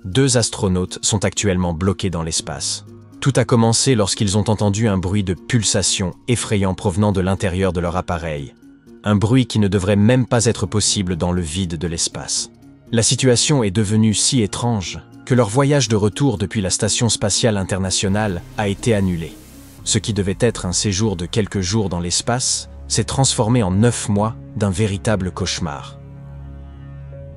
2 astronautes sont actuellement bloqués dans l'espace. Tout a commencé lorsqu'ils ont entendu un bruit de pulsation effrayant provenant de l'intérieur de leur appareil. Un bruit qui ne devrait même pas être possible dans le vide de l'espace. La situation est devenue si étrange que leur voyage de retour depuis la Station spatiale internationale a été annulé. Ce qui devait être un séjour de quelques jours dans l'espace s'est transformé en 9 mois d'un véritable cauchemar.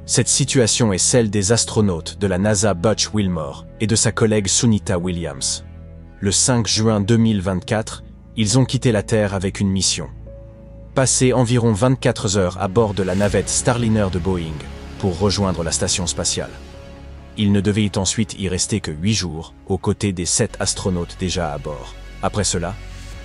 Cette situation est celle des astronautes de la NASA Butch Wilmore et de sa collègue Sunita Williams. Le 5 juin 2024, ils ont quitté la Terre avec une mission. Passer environ 24 heures à bord de la navette Starliner de Boeing pour rejoindre la station spatiale. Ils ne devaient ensuite y rester que 8 jours, aux côtés des 7 astronautes déjà à bord. Après cela,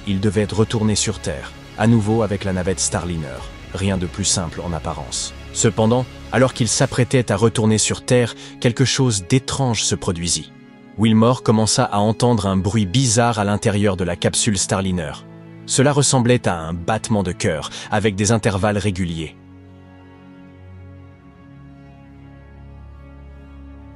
ils devaient retourner sur Terre, à nouveau avec la navette Starliner. Rien de plus simple en apparence. Cependant, alors qu'ils s'apprêtaient à retourner sur Terre, quelque chose d'étrange se produisit. Wilmore commença à entendre un bruit bizarre à l'intérieur de la capsule Starliner. Cela ressemblait à un battement de cœur, avec des intervalles réguliers.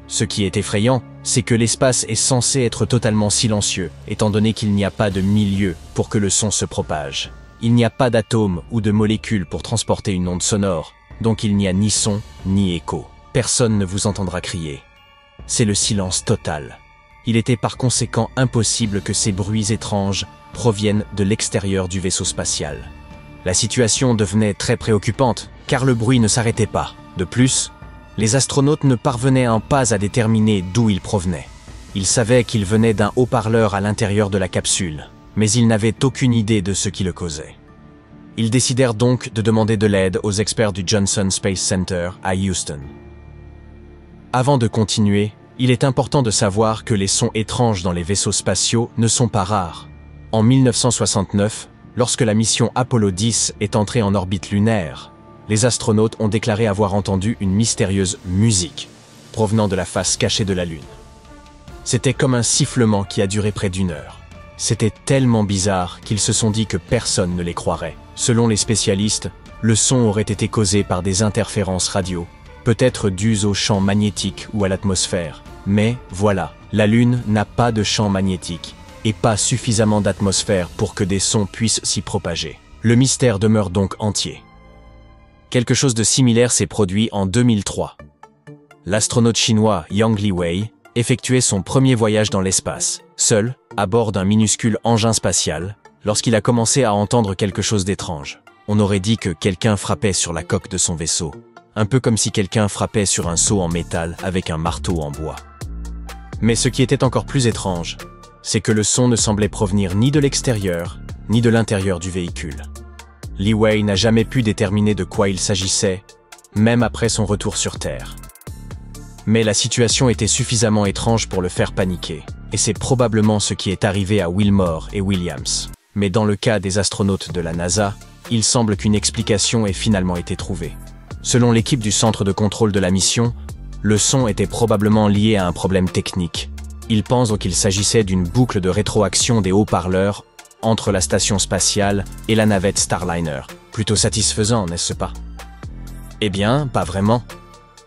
Ce qui est effrayant, c'est que l'espace est censé être totalement silencieux, étant donné qu'il n'y a pas de milieu pour que le son se propage. Il n'y a pas d'atomes ou de molécules pour transporter une onde sonore, donc il n'y a ni son, ni écho. Personne ne vous entendra crier. C'est le silence total. Il était par conséquent impossible que ces bruits étranges proviennent de l'extérieur du vaisseau spatial. La situation devenait très préoccupante, car le bruit ne s'arrêtait pas. De plus, les astronautes ne parvenaient pas à déterminer d'où ils provenaient. Ils savaient qu'ils venaient d'un haut-parleur à l'intérieur de la capsule, mais ils n'avaient aucune idée de ce qui le causait. Ils décidèrent donc de demander de l'aide aux experts du Johnson Space Center à Houston. Avant de continuer, il est important de savoir que les sons étranges dans les vaisseaux spatiaux ne sont pas rares. En 1969, lorsque la mission Apollo 10 est entrée en orbite lunaire, les astronautes ont déclaré avoir entendu une mystérieuse musique provenant de la face cachée de la Lune. C'était comme un sifflement qui a duré près d'1 heure. C'était tellement bizarre qu'ils se sont dit que personne ne les croirait. Selon les spécialistes, le son aurait été causé par des interférences radio, peut-être dues au champ magnétique ou à l'atmosphère. Mais voilà, la Lune n'a pas de champ magnétique et pas suffisamment d'atmosphère pour que des sons puissent s'y propager. Le mystère demeure donc entier. Quelque chose de similaire s'est produit en 2003. L'astronaute chinois Yang Liwei effectuait son premier voyage dans l'espace, seul, à bord d'un minuscule engin spatial, lorsqu'il a commencé à entendre quelque chose d'étrange. On aurait dit que quelqu'un frappait sur la coque de son vaisseau, un peu comme si quelqu'un frappait sur un seau en métal avec un marteau en bois. Mais ce qui était encore plus étrange, c'est que le son ne semblait provenir ni de l'extérieur, ni de l'intérieur du véhicule. Liwei n'a jamais pu déterminer de quoi il s'agissait, même après son retour sur Terre. Mais la situation était suffisamment étrange pour le faire paniquer, et c'est probablement ce qui est arrivé à Wilmore et Williams. Mais dans le cas des astronautes de la NASA, il semble qu'une explication ait finalement été trouvée. Selon l'équipe du centre de contrôle de la mission, le son était probablement lié à un problème technique. Ils pensent qu'il s'agissait d'une boucle de rétroaction des haut-parleurs entre la station spatiale et la navette Starliner. Plutôt satisfaisant, n'est-ce pas? Eh bien, pas vraiment.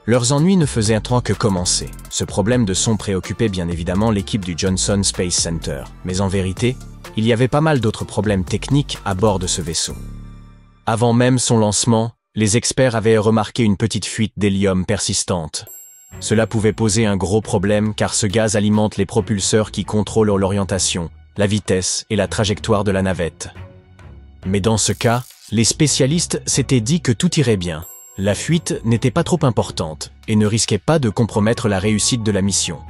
Leurs ennuis ne faisaient que commencer. Ce problème de son préoccupait bien évidemment l'équipe du Johnson Space Center. Mais en vérité, il y avait pas mal d'autres problèmes techniques à bord de ce vaisseau. Avant même son lancement, les experts avaient remarqué une petite fuite d'hélium persistante. Cela pouvait poser un gros problème car ce gaz alimente les propulseurs qui contrôlent l'orientation, la vitesse et la trajectoire de la navette. Mais dans ce cas, les spécialistes s'étaient dit que tout irait bien. La fuite n'était pas trop importante et ne risquait pas de compromettre la réussite de la mission.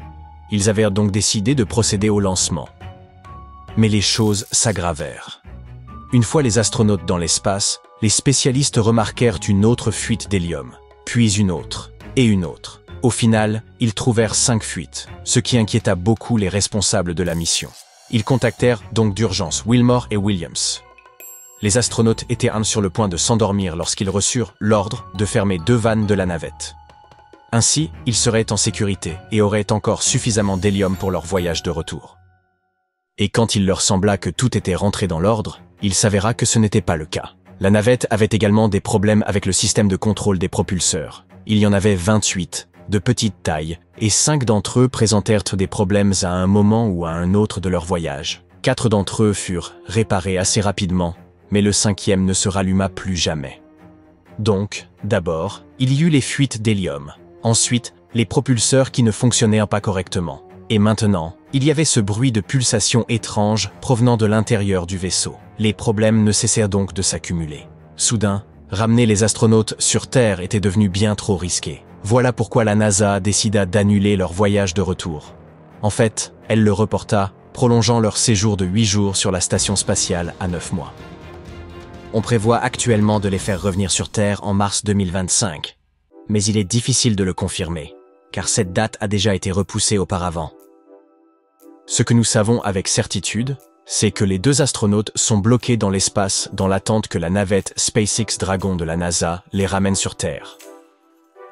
Ils avaient donc décidé de procéder au lancement. Mais les choses s'aggravèrent. Une fois les astronautes dans l'espace, les spécialistes remarquèrent une autre fuite d'hélium, puis une autre, et une autre. Au final, ils trouvèrent 5 fuites, ce qui inquiéta beaucoup les responsables de la mission. Ils contactèrent donc d'urgence Wilmore et Williams. Les astronautes étaient sur le point de s'endormir lorsqu'ils reçurent l'ordre de fermer 2 vannes de la navette. Ainsi, ils seraient en sécurité et auraient encore suffisamment d'hélium pour leur voyage de retour. Et quand il leur sembla que tout était rentré dans l'ordre, il s'avéra que ce n'était pas le cas. La navette avait également des problèmes avec le système de contrôle des propulseurs. Il y en avait 28, de petite taille, et 5 d'entre eux présentèrent des problèmes à un moment ou à un autre de leur voyage. 4 d'entre eux furent réparés assez rapidement, mais le 5e ne se ralluma plus jamais. Donc, d'abord, il y eut les fuites d'hélium. Ensuite, les propulseurs qui ne fonctionnaient pas correctement. Et maintenant, il y avait ce bruit de pulsation étrange provenant de l'intérieur du vaisseau. Les problèmes ne cessèrent donc de s'accumuler. Soudain, ramener les astronautes sur Terre était devenu bien trop risqué. Voilà pourquoi la NASA décida d'annuler leur voyage de retour. En fait, elle le reporta, prolongeant leur séjour de 8 jours sur la station spatiale à 9 mois. On prévoit actuellement de les faire revenir sur Terre en mars 2025. Mais il est difficile de le confirmer, car cette date a déjà été repoussée auparavant. Ce que nous savons avec certitude, c'est que les 2 astronautes sont bloqués dans l'espace dans l'attente que la navette SpaceX Dragon de la NASA les ramène sur Terre.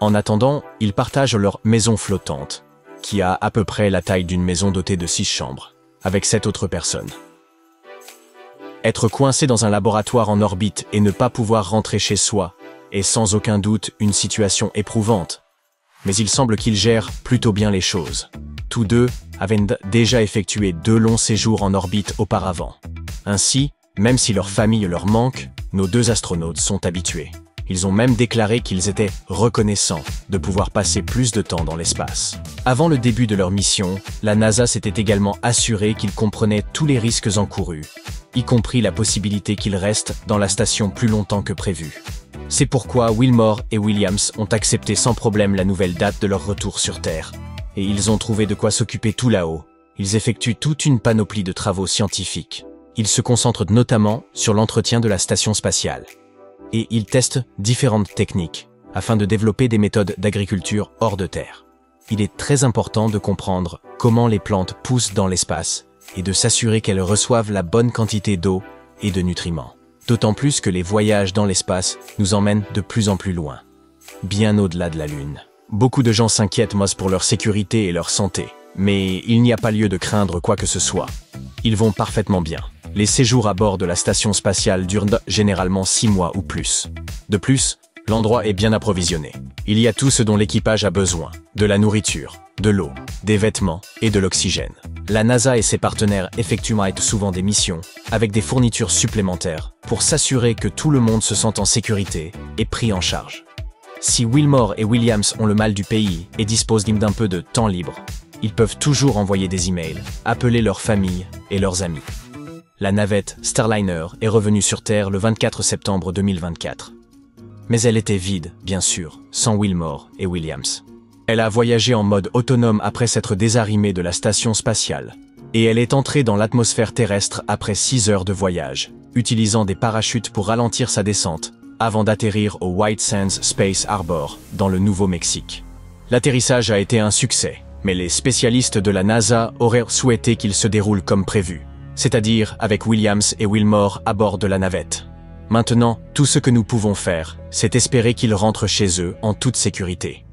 En attendant, ils partagent leur maison flottante, qui a à peu près la taille d'une maison dotée de 6 chambres, avec 7 autres personnes. Être coincé dans un laboratoire en orbite et ne pas pouvoir rentrer chez soi est sans aucun doute une situation éprouvante, mais il semble qu'ils gèrent plutôt bien les choses. Tous deux avaient déjà effectué 2 longs séjours en orbite auparavant. Ainsi, même si leur famille leur manque, nos 2 astronautes sont habitués. Ils ont même déclaré qu'ils étaient reconnaissants de pouvoir passer plus de temps dans l'espace. Avant le début de leur mission, la NASA s'était également assurée qu'ils comprenaient tous les risques encourus, y compris la possibilité qu'ils restent dans la station plus longtemps que prévu. C'est pourquoi Wilmore et Williams ont accepté sans problème la nouvelle date de leur retour sur Terre. Et ils ont trouvé de quoi s'occuper tout là-haut. Ils effectuent toute une panoplie de travaux scientifiques. Ils se concentrent notamment sur l'entretien de la station spatiale. Et ils testent différentes techniques afin de développer des méthodes d'agriculture hors de terre. Il est très important de comprendre comment les plantes poussent dans l'espace et de s'assurer qu'elles reçoivent la bonne quantité d'eau et de nutriments. D'autant plus que les voyages dans l'espace nous emmènent de plus en plus loin, bien au-delà de la Lune. Beaucoup de gens s'inquiètent pour leur sécurité et leur santé, mais il n'y a pas lieu de craindre quoi que ce soit. Ils vont parfaitement bien. Les séjours à bord de la station spatiale durent généralement 6 mois ou plus. De plus, l'endroit est bien approvisionné. Il y a tout ce dont l'équipage a besoin, de la nourriture, de l'eau, des vêtements et de l'oxygène. La NASA et ses partenaires effectuent souvent des missions, avec des fournitures supplémentaires, pour s'assurer que tout le monde se sent en sécurité et pris en charge. Si Wilmore et Williams ont le mal du pays et disposent d'un peu de temps libre, ils peuvent toujours envoyer des emails, appeler leur famille et leurs amis. La navette Starliner est revenue sur Terre le 24 septembre 2024. Mais elle était vide, bien sûr, sans Wilmore et Williams. Elle a voyagé en mode autonome après s'être désarrimée de la station spatiale. Et elle est entrée dans l'atmosphère terrestre après 6 heures de voyage, utilisant des parachutes pour ralentir sa descente, avant d'atterrir au White Sands Space Harbor, dans le Nouveau-Mexique. L'atterrissage a été un succès, mais les spécialistes de la NASA auraient souhaité qu'il se déroule comme prévu, c'est-à-dire avec Williams et Wilmore à bord de la navette. Maintenant, tout ce que nous pouvons faire, c'est espérer qu'ils rentrent chez eux en toute sécurité.